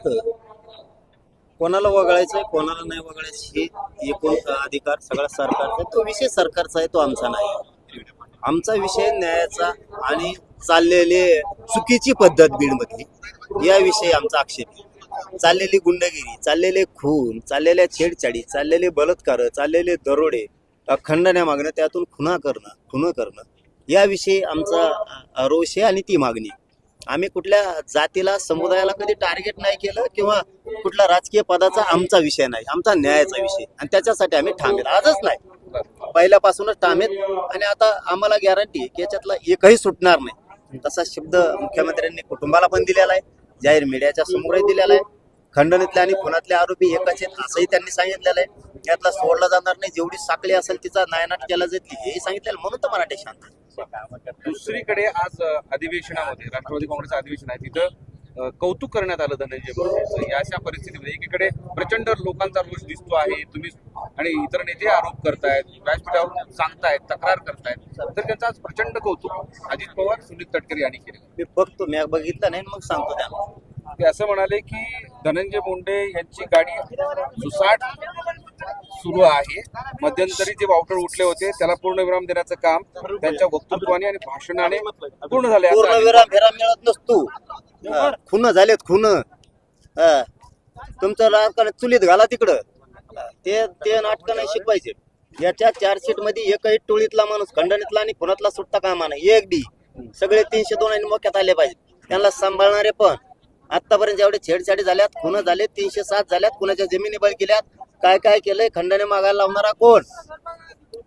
असतं, कोणाला वगळायचंय कोणाला नाही वगळायचं हे एकूण अधिकार सगळा सरकारचा, तो विषय सरकारचा आहे, तो आमचा नाही. आमचा विषय न्यायाचा आणि चाललेले चुकीची पद्धत बीडमधली याविषयी आमचा आक्षेप आहे. चाललेली गुंडगिरी, चाललेले खून, चाललेल्या छेडछाडी, चाललेले बलात्कार, चाललेले दरोडे, खंडण्या मागणं, त्यातून खुनं करणं याविषयी आमचा रोष आहे आणि ती मागणी. आम्ही कुठल्या जातीला समुदायाला कधी टार्गेट नाही केलं किंवा कुठला राजकीय पदाचा आमचा विषय नाही, आमचा न्यायाचा विषय, आणि त्याच्यासाठी आम्ही ठाम आहेत. आजच नाही, पहिल्यापासूनच ठाम आहेत. आणि आता आम्हाला गॅरंटी आहे की याच्यातला एकही सुटणार नाही. तसा शब्द मुख्यमंत्र्यांनी कुटुंबाला पण दिलेला आहे, जाहीर मीडियाच्या समोरही दिलेला आहे. खंडणीतले आणि खुनातले आरोपी एकच आहेत असंही त्यांनी सांगितलेलं आहे. यातला सोडला जाणार नाही, जेवढी साखळी असेल तिचा नायनाट केला जाईल हेही सांगितलेलं, म्हणून तर मराठी शांत आहे. दुसरीकडे आज अधिवेशनामध्ये राष्ट्रवादी काँग्रेस अधिवेशन आहे, तिथं कौतुक करण्यात आलं धनंजय मुंडेंचं. या अशा परिस्थितीमध्ये एकीकडे प्रचंड लोकांचा रोष दिसतो आहे, तुम्ही आणि इतर नेते आरोप करतायत, व्यासपीठावरून सांगतायत, तक्रार करतायत, तर त्यांचं आज प्रचंड कौतुक अजित पवार, सुनील तटकरे यांनी केलं. मी बघतो, मी बघितलं नाही मग सांगतो त्यांना. ते असं म्हणाले की धनंजय मुंडे यांची गाडी सुसाट सुरू आहे. मध्यंतरी जे वावटळ उठले होते त्याला पूर्णविराम देण्याचं काम त्यांच्या वक्तृत्वाने आणि भाषणाने पूर्ण झाले. पूर्णविराम मिळत नसतो. खून झालेत, खून. तुमचं राजकारण चुलीत घाला तिकडं. ते नाटकं नाही शिकवायचे. याच्या चार्जशीट मध्ये एकही टोळीतला माणूस खंडणीतला आणि खुनातला सुट्टा कामा नाही. एक बी सगळे 302 आणि मोक्यात आले पाहिजे. त्यांना सांभाळणारे पण आतापर्यंत जेवढे छेडछाडी झाल्यात, खून झाले, 307 झाल्यात, कुणाच्या जमिनी बळ केल्यात, काय काय केलंय, खंडणी मागायला लावणारा कोण?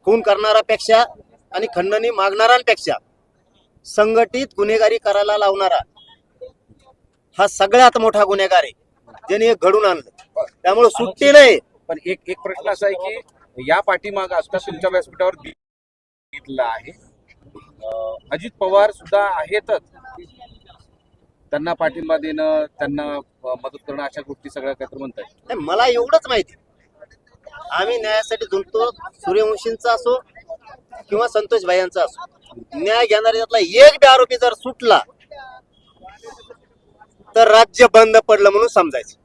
खून करणारापेक्षा आणि खंडणी मागणाऱ्यांपेक्षा संघटित गुन्हेगारी करायला लावणारा हा सगळ्यात मोठा गुन्हेगार आहे, ज्याने एक घडून आणलं. त्यामुळे सुट्टी नाही. पण एक प्रश्न असा आहे की या पाठीमाग असता तुमच्या व्यासपीठावर घेतला आहे, अजित पवार सुद्धा आहेतच, त्यांना पाठिंबा देणं, त्यांना मदत करणं, अशा गोष्टी सगळ्या काय तर म्हणताय. मला एवढंच माहिती, आम्ही न्यायासाठी झुंजतो. सूर्यवंशींचा असो किंवा संतोष भाईंचा असो, न्याय घेणाऱ्यातला एक बी आरोपी जर सुटला तर राज्य बंद पडलं म्हणून समजायचं.